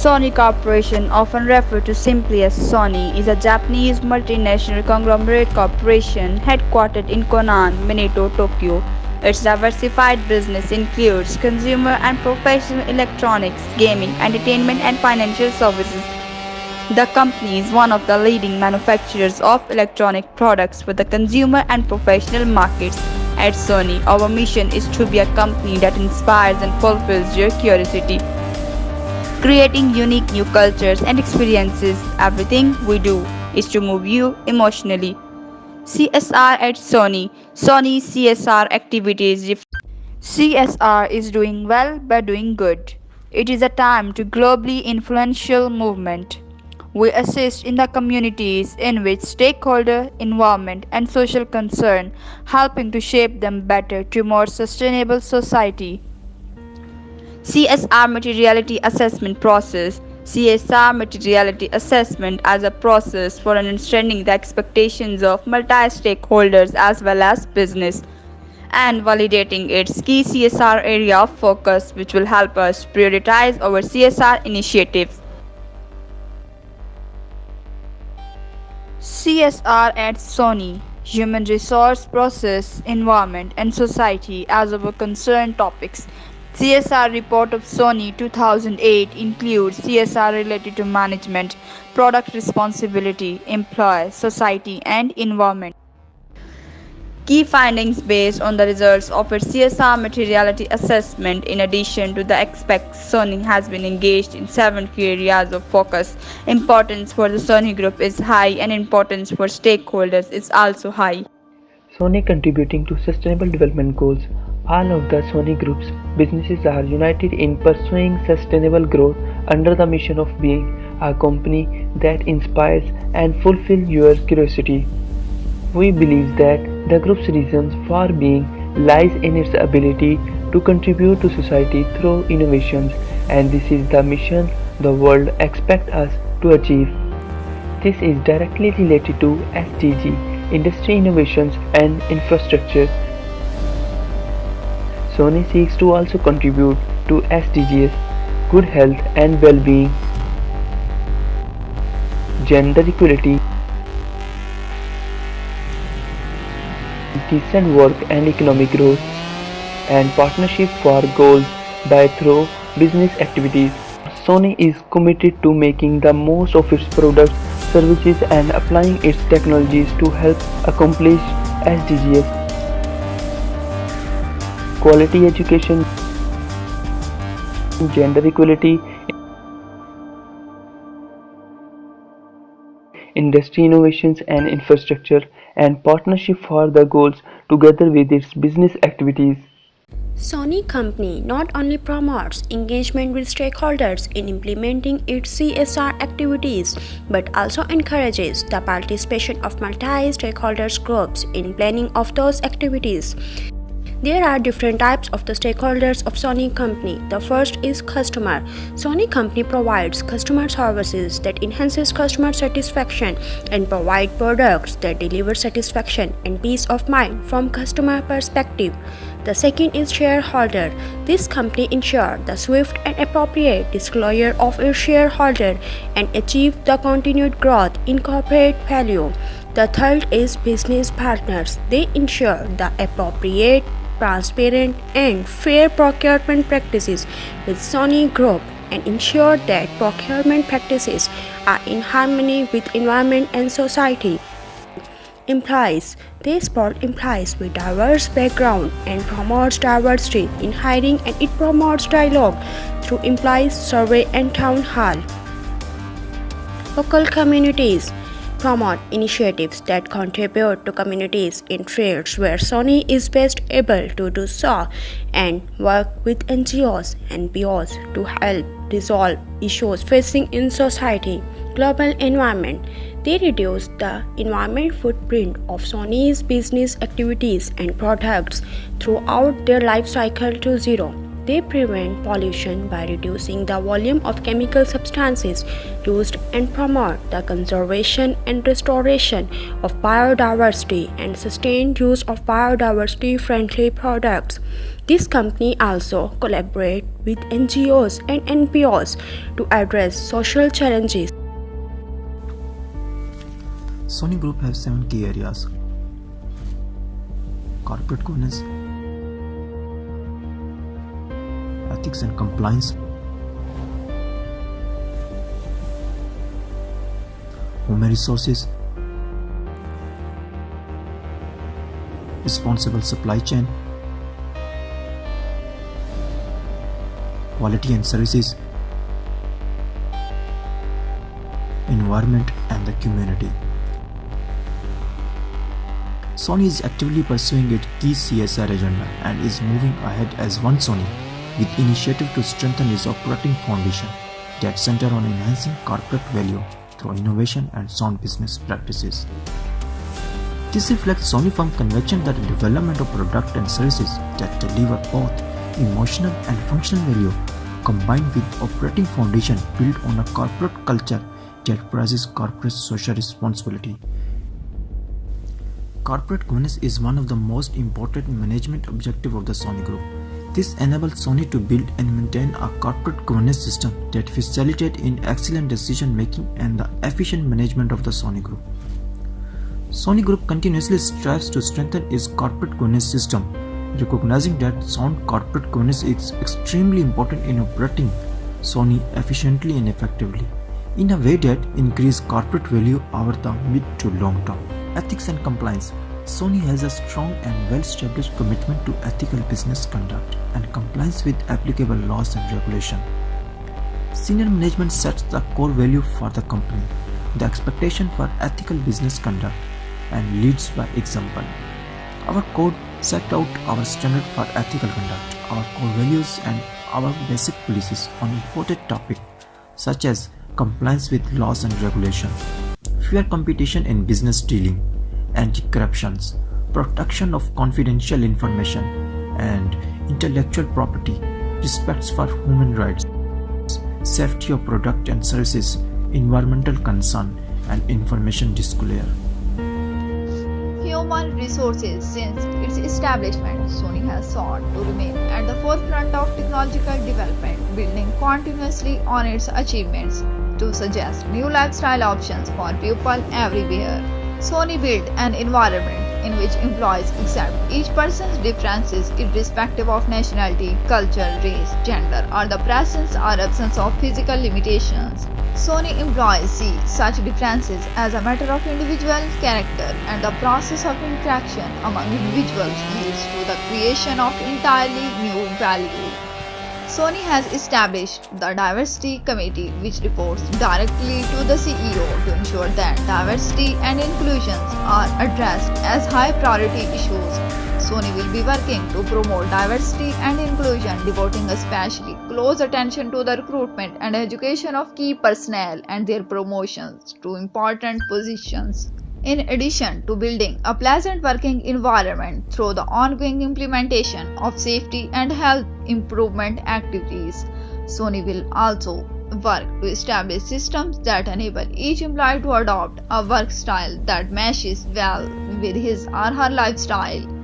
Sony Corporation, often referred to simply as Sony, is a Japanese multinational conglomerate corporation headquartered in Konan, Minato, Tokyo. Its diversified business includes consumer and professional electronics, gaming, entertainment, and financial services. The company is one of the leading manufacturers of electronic products for the consumer and professional markets. At Sony, our mission is to be a company that inspires and fulfills your curiosity, creating unique new cultures and experiences. Everything we do is to move you emotionally. CSR at Sony. Sony CSR activities. CSR is doing well by doing good. It is a time to globally influential movement. We assist in the communities in which stakeholder, environment, and social concern, helping to shape them better to more sustainable society. CSR materiality assessment process. CSR materiality assessment as a process for understanding the expectations of multi-stakeholders as well as business and validating its key CSR area of focus, which will help us prioritize our CSR initiatives. CSR at Sony. Human resource, process, environment, and society as our concern topics. CSR report of Sony 2008 includes CSR related to management, product responsibility, employee, society, and environment. Key findings based on the results of its CSR materiality assessment. In addition to the aspects, Sony has been engaged in 7 key areas of focus. Importance for the Sony Group is high and importance for stakeholders is also high. Sony contributing to sustainable development goals. All of the Sony Group's businesses are united in pursuing sustainable growth under the mission of being a company that inspires and fulfills your curiosity. We believe that the group's reasons for being lies in its ability to contribute to society through innovations, and this is the mission the world expects us to achieve. This is directly related to SDG, industry innovations and infrastructure. Sony seeks to also contribute to SDGs, good health and well-being, gender equality, decent work and economic growth, and partnership for goals by through business activities. Sony is committed to making the most of its products, services and applying its technologies to help accomplish SDGs. Quality education, gender equality, industry innovations and infrastructure, and partnership for the goals together with its business activities. Sony Company not only promotes engagement with stakeholders in implementing its CSR activities but also encourages the participation of multi-stakeholders groups in planning of those activities. There are different types of the stakeholders of Sony Company. The first is customer. Sony Company provides customer services that enhances customer satisfaction and provide products that deliver satisfaction and peace of mind from customer perspective. The second is shareholder. This company ensures the swift and appropriate disclosure of its shareholder and achieve the continued growth in corporate value. The third is business partners. They ensure the appropriate, transparent and fair procurement practices with Sony Group and ensure that procurement practices are in harmony with environment and society. Employees. They support employees with diverse background and promotes diversity in hiring, and it promotes dialogue through employees survey and town hall. Local communities promote initiatives that contribute to communities in fields where Sony is best able to do so and work with NGOs and NPOs to help resolve issues facing in society. Global environment. They reduce the environmental footprint of Sony's business activities and products throughout their life cycle to zero. They prevent pollution by reducing the volume of chemical substances used and promote the conservation and restoration of biodiversity and sustained use of biodiversity-friendly products. This company also collaborates with NGOs and NPOs to address social challenges. Sony Group has 7 key areas: corporate governance, ethics and compliance, human resources, responsible supply chain, quality and services, environment and the community. Sony is actively pursuing its key CSR agenda and is moving ahead as one Sony, with initiative to strengthen its operating foundation that center on enhancing corporate value through innovation and sound business practices. This reflects Sony firm conviction that the development of products and services that deliver both emotional and functional value, combined with operating foundation built on a corporate culture that prizes corporate social responsibility. Corporate governance is one of the most important management objectives of the Sony Group. This enables Sony to build and maintain a corporate governance system that facilitates in excellent decision making and the efficient management of the Sony Group. Sony Group continuously strives to strengthen its corporate governance system, recognizing that sound corporate governance is extremely important in operating Sony efficiently and effectively, in a way that increases corporate value over the mid to long term. Ethics and compliance. Sony has a strong and well-established commitment to ethical business conduct and compliance with applicable laws and regulations. Senior management sets the core value for the company, the expectation for ethical business conduct, and leads by example. Our code set out our standard for ethical conduct, our core values, and our basic policies on important topics such as compliance with laws and regulations, fair competition in business dealing, anti-corruption, protection of confidential information and intellectual property, respect for human rights, safety of product and services, environmental concern, and information disclosure. Human resources. Since its establishment, Sony has sought to remain at the forefront of technological development, building continuously on its achievements to suggest new lifestyle options for people everywhere. Sony built an environment in which employees accept each person's differences irrespective of nationality, culture, race, gender, or the presence or absence of physical limitations. Sony employees see such differences as a matter of individual character, and the process of interaction among individuals leads to the creation of entirely new value. Sony has established the Diversity Committee, which reports directly to the CEO to ensure that diversity and inclusion are addressed as high priority issues. Sony will be working to promote diversity and inclusion, devoting especially close attention to the recruitment and education of key personnel and their promotions to important positions. In addition to building a pleasant working environment through the ongoing implementation of safety and health improvement activities, Sony will also work to establish systems that enable each employee to adopt a work style that meshes well with his or her lifestyle.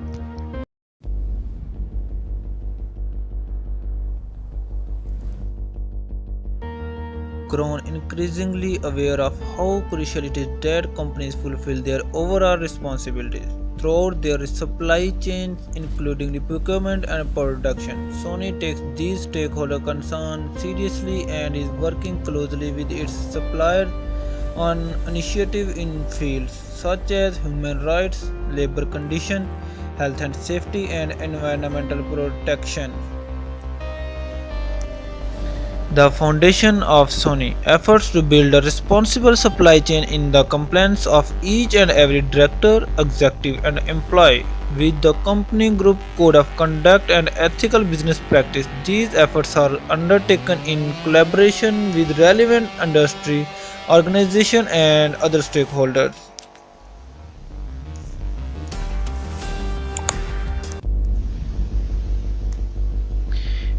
Grown increasingly aware of how crucial it is that companies fulfill their overall responsibilities throughout their supply chains, including the procurement and production. Sony takes these stakeholder concerns seriously and is working closely with its suppliers on initiatives in fields such as human rights, labor conditions, health and safety, and environmental protection. The foundation of Sony efforts to build a responsible supply chain in the compliance of each and every director, executive, and employee with the company group code of conduct and ethical business practice. These efforts are undertaken in collaboration with relevant industry organizations and other stakeholders.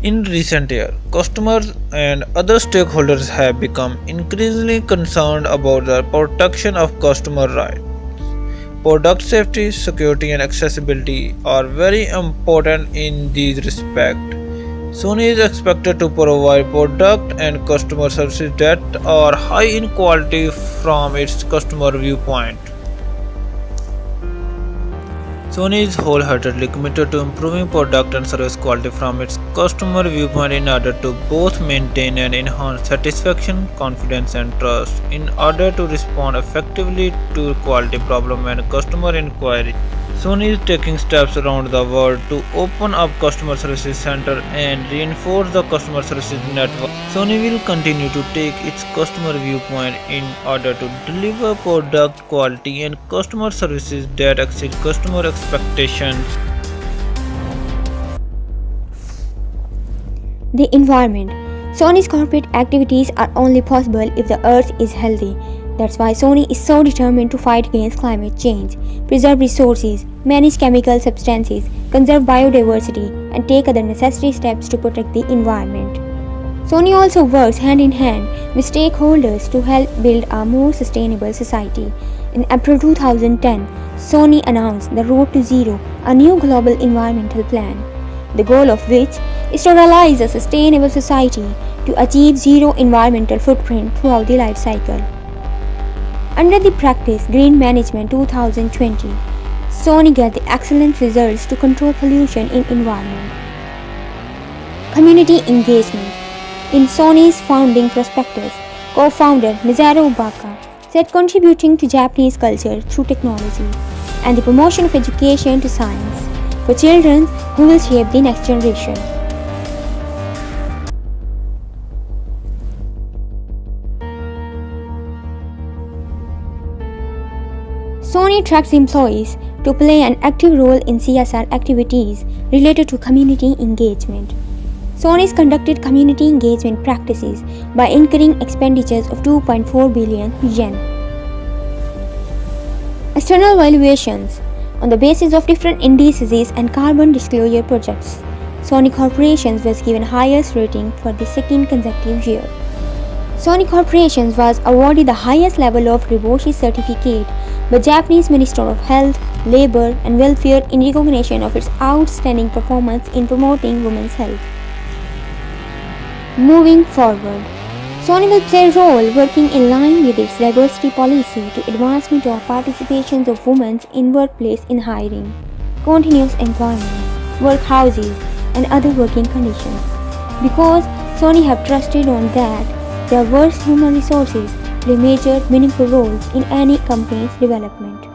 In recent years, customers and other stakeholders have become increasingly concerned about the protection of customer rights. Product safety, security, and accessibility are very important in these respects. Sony is expected to provide product and customer services that are high in quality from its customer viewpoint. Sony is wholeheartedly committed to improving product and service quality from its customer viewpoint in order to both maintain and enhance satisfaction, confidence, and trust. In order to respond effectively to quality problem and customer inquiry, Sony is taking steps around the world to open up customer services center and reinforce the customer services network. Sony will continue to take its customer viewpoint in order to deliver product quality and customer services that exceed customer expectations. The environment. Sony's corporate activities are only possible if the earth is healthy. That's why Sony is so determined to fight against climate change, preserve resources, manage chemical substances, conserve biodiversity, and take other necessary steps to protect the environment. Sony also works hand in hand with stakeholders to help build a more sustainable society. In April 2010, Sony announced the Road to Zero, a new global environmental plan, the goal of which is to realize a sustainable society to achieve zero environmental footprint throughout the life cycle. Under the practice Green Management 2020, Sony get the excellent results to control pollution in environment. Community engagement. In Sony's founding prospectus, co-founder Misaru Baka said contributing to Japanese culture through technology and the promotion of education to science for children who will shape the next generation. Sony tracks employees to play an active role in CSR activities related to community engagement. Sony's conducted community engagement practices by incurring expenditures of 2.4 billion yen. External valuations. On the basis of different indices and carbon disclosure projects, Sony Corporation was given highest rating for the second consecutive year. Sony Corporation was awarded the highest level of Riboshi certificate by Japanese Minister of Health, Labor and Welfare in recognition of its outstanding performance in promoting women's health. Moving forward, Sony will play a role working in line with its diversity policy to advancement of participations of women in workplace in hiring, continuous employment, workhouses and other working conditions. Because Sony have trusted on that, their worst human resources play major meaningful roles in any company's development.